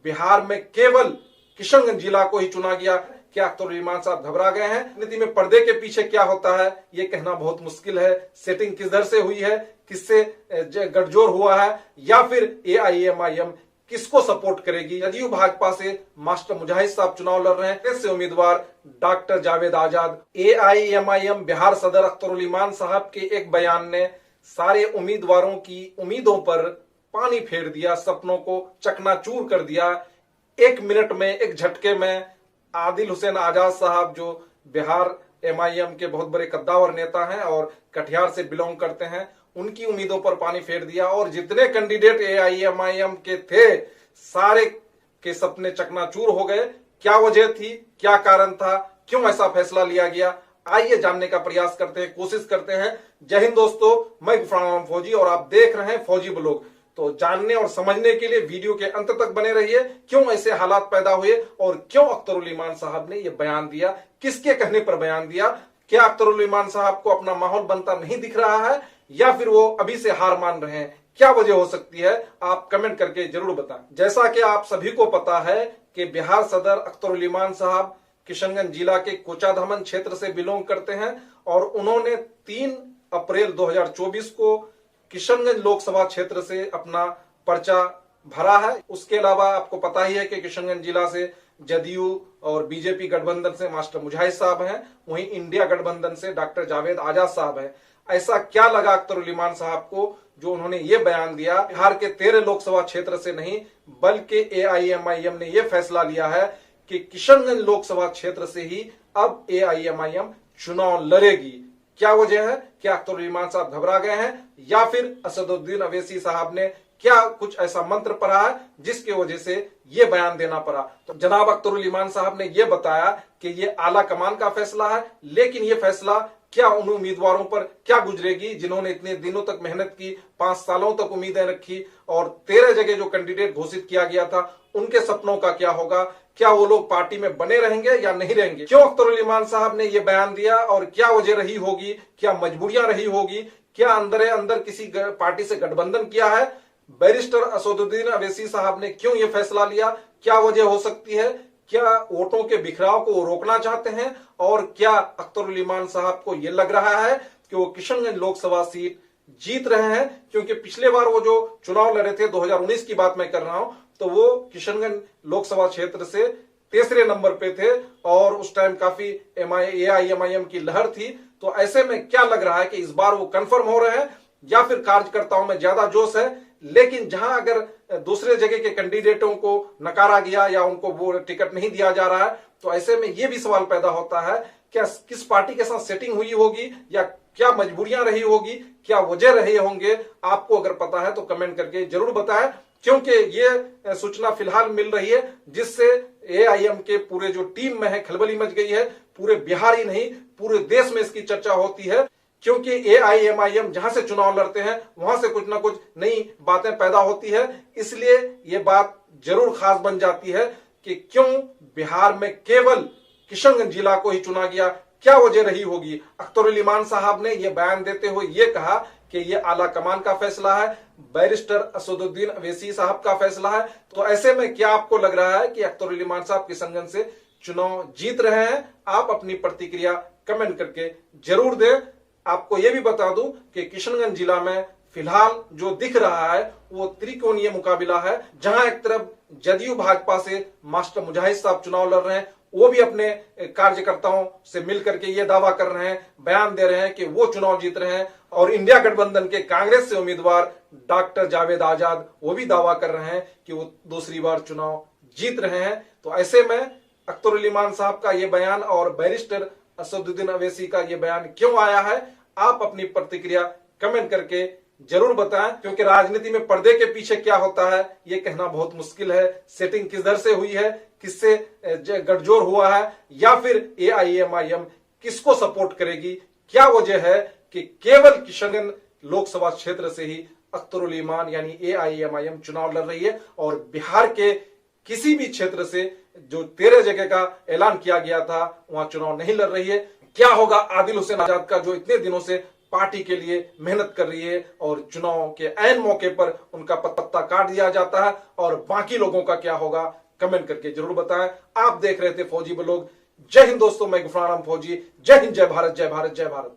बिहार में केवल किशनगंज जिला को ही चुना गया। क्या अख्तरुल इमान साहब घबरा गए हैं? नीति में पर्दे के पीछे क्या होता है ये कहना बहुत मुश्किल है। सेटिंग किधर से हुई है, किससे गठजोड़ हुआ है, या फिर एआईएमआईएम किसको सपोर्ट करेगी? जदयू भाजपा से मास्टर मुजाहिद साहब चुनाव लड़ रहे हैं, कैसे उम्मीदवार डॉक्टर जावेद आजाद। एआईएमआईएम बिहार सदर अख्तरुल इमान साहब के एक बयान ने सारे उम्मीदवारों की उम्मीदों पर पानी फेर दिया, सपनों को चकनाचूर कर दिया। एक मिनट में, एक झटके में आदिल हुसैन आजाद साहब, जो बिहार एमआईएम के बहुत बड़े कद्दावर नेता हैं और कटिहार से बिलोंग करते हैं, उनकी उम्मीदों पर पानी फेर दिया। और जितने कैंडिडेट एआईएमआईएम के थे सारे के सपने चकनाचूर हो गए। क्या वजह थी, क्या कारण था, क्यों ऐसा फैसला लिया गया, आइए जानने का प्रयास करते हैं, कोशिश करते हैं। जय हिंद दोस्तों, मैं गुफरान फौजी और आप देख रहे हैं फौजी ब्लॉग। तो जानने और समझने के लिए वीडियो के अंत तक बने रहिए। क्यों ऐसे हालात पैदा हुए और क्यों अख्तरुल इमान साहब ने यह बयान दिया, किसके कहने पर बयान दिया? क्या अख्तरुल इमान साहब को अपना माहौल बनता नहीं दिख रहा है या फिर वो अभी से हार मान रहे हैं? क्या वजह हो सकती है, आप कमेंट करके जरूर बताएं। जैसा कि आप सभी को पता है कि बिहार सदर अख्तरुल इमान साहब किशनगंज जिला के कोचाधामन क्षेत्र से बिलोंग करते हैं और उन्होंने 3 अप्रैल 2024 को किशनगंज लोकसभा क्षेत्र से अपना पर्चा भरा है। उसके अलावा आपको पता ही है कि किशनगंज जिला से जदयू और बीजेपी गठबंधन से मास्टर मुजाहिद साहब हैं, वहीं इंडिया गठबंधन से डॉक्टर जावेद आजाद साहब हैं। ऐसा क्या लगा अख्तरुल इमान साहब को जो उन्होंने ये बयान दिया? बिहार के 13 लोकसभा क्षेत्र से नहीं बल्कि एआईएमआईएम ने यह फैसला लिया है कि किशनगंज लोकसभा क्षेत्र से ही अब एआईएमआईएम चुनाव लड़ेगी। क्या वजह है? क्या अख्तरुल इमान साहब घबरा गए हैं या फिर असदुद्दीन अवैसी साहब ने क्या कुछ ऐसा मंत्र पढ़ा है जिसकी वजह से ये बयान देना पड़ा? तो जनाब अख्तरुल इमान साहब ने ये बताया कि ये आला कमान का फैसला है, लेकिन ये फैसला क्या उन उम्मीदवारों पर क्या गुजरेगी जिन्होंने इतने दिनों तक मेहनत की, 5 सालों तक उम्मीदें रखी और 13 जगह जो कैंडिडेट घोषित किया गया था उनके सपनों का क्या होगा? क्या वो लोग पार्टी में बने रहेंगे या नहीं रहेंगे? क्यों अख्तरुल इमान साहब ने ये बयान दिया और क्या वजह रही होगी? क्या मजबूरियां रही होगी? क्या अंदर अंदर किसी पार्टी से गठबंधन किया है? बैरिस्टर असदुद्दीन अवैसी साहब ने क्यों ये फैसला लिया? क्या वजह हो सकती है? क्या वोटों के बिखराव को रोकना चाहते हैं? और क्या अख्तरुल इमान साहब को यह लग रहा है कि वो किशनगंज लोकसभा सीट जीत रहे हैं? क्योंकि पिछले बार वो जो चुनाव लड़े थे, 2019 की बात मैं कर रहा हूं, तो वो किशनगंज लोकसभा क्षेत्र से तीसरे नंबर पे थे और उस टाइम काफी एआईएमआईएम की लहर थी। तो ऐसे में क्या लग रहा है कि इस बार वो कंफर्म हो रहे हैं या फिर कार्यकर्ताओं में ज्यादा जोश है? लेकिन जहां अगर दूसरे जगह के कैंडिडेटों को नकारा गया या उनको वो टिकट नहीं दिया जा रहा है, तो ऐसे में ये भी सवाल पैदा होता है क्या किस पार्टी के साथ सेटिंग हुई होगी या क्या मजबूरियां रही होगी, क्या वजह रहे होंगे? आपको अगर पता है तो कमेंट करके जरूर बताएं, क्योंकि ये सूचना फिलहाल मिल रही है जिससे एआईएम के पूरे जो टीम में है खलबली मच गई है। पूरे बिहार ही नहीं पूरे देश में इसकी चर्चा होती है, क्योंकि एआईएमआईएम जहां से चुनाव लड़ते हैं वहां से कुछ ना कुछ नई बातें पैदा होती है। इसलिए ये बात जरूर खास बन जाती है कि क्यों बिहार में केवल किशनगंज जिला को ही चुना गया, क्या वजह रही होगी? अख्तरुल इमान साहब ने यह बयान देते हुए यह कहा कि यह आला कमान का फैसला है, बैरिस्टर असदुद्दीन अवैसी साहब का फैसला है। तो ऐसे में क्या आपको लग रहा है कि अख्तरुल इमान साहब किशनगंज से चुनाव जीत रहे हैं? आप अपनी प्रतिक्रिया कमेंट करके जरूर दें। आपको यह भी बता दूं कि किशनगंज जिला में फिलहाल जो दिख रहा है वो त्रिकोणीय मुकाबला है, जहां एक तरफ जदयू भाजपा से मास्टर मुजाहिद साहब चुनाव लड़ रहे हैं, वो भी अपने कार्यकर्ताओं से मिलकर के ये दावा कर रहे हैं, बयान दे रहे हैं कि वो चुनाव जीत रहे हैं। और इंडिया गठबंधन के कांग्रेस से उम्मीदवार डॉक्टर जावेद आजाद वो भी दावा कर रहे हैं कि वो दूसरी बार चुनाव जीत रहे हैं। तो ऐसे में अख्तरुल इमान साहब का ये बयान और बैरिस्टर असदुद्दीन अवैसी का ये बयान क्यों आया है, आप अपनी प्रतिक्रिया कमेंट करके जरूर बताएं, क्योंकि राजनीति में पर्दे के पीछे क्या होता है ये कहना बहुत मुश्किल है। सेटिंग किधर से हुई है, किससे गठजोड़ हुआ है, या फिर एआईएमआईएम किसको सपोर्ट करेगी? क्या वजह है कि केवल किशनगंज लोकसभा क्षेत्र से ही अख्तरुल इमान यानी एआईएमआईएम चुनाव लड़ रही है और बिहार के किसी भी क्षेत्र से जो 13 जगह का ऐलान किया गया था वहां चुनाव नहीं लड़ रही है? क्या होगा आदिल हुसैन आजाद का जो इतने दिनों से पार्टी के लिए मेहनत कर रही है और चुनाव के ऐन मौके पर उनका पत्ता काट दिया जाता है। और बाकी लोगों का क्या होगा, कमेंट करके जरूर बताएं। आप देख रहे थे फौजी ब्लॉग। जय हिंद दोस्तों, मैं गुफरान फौजी। जय हिंद, जय भारत, जय भारत, जय भारत।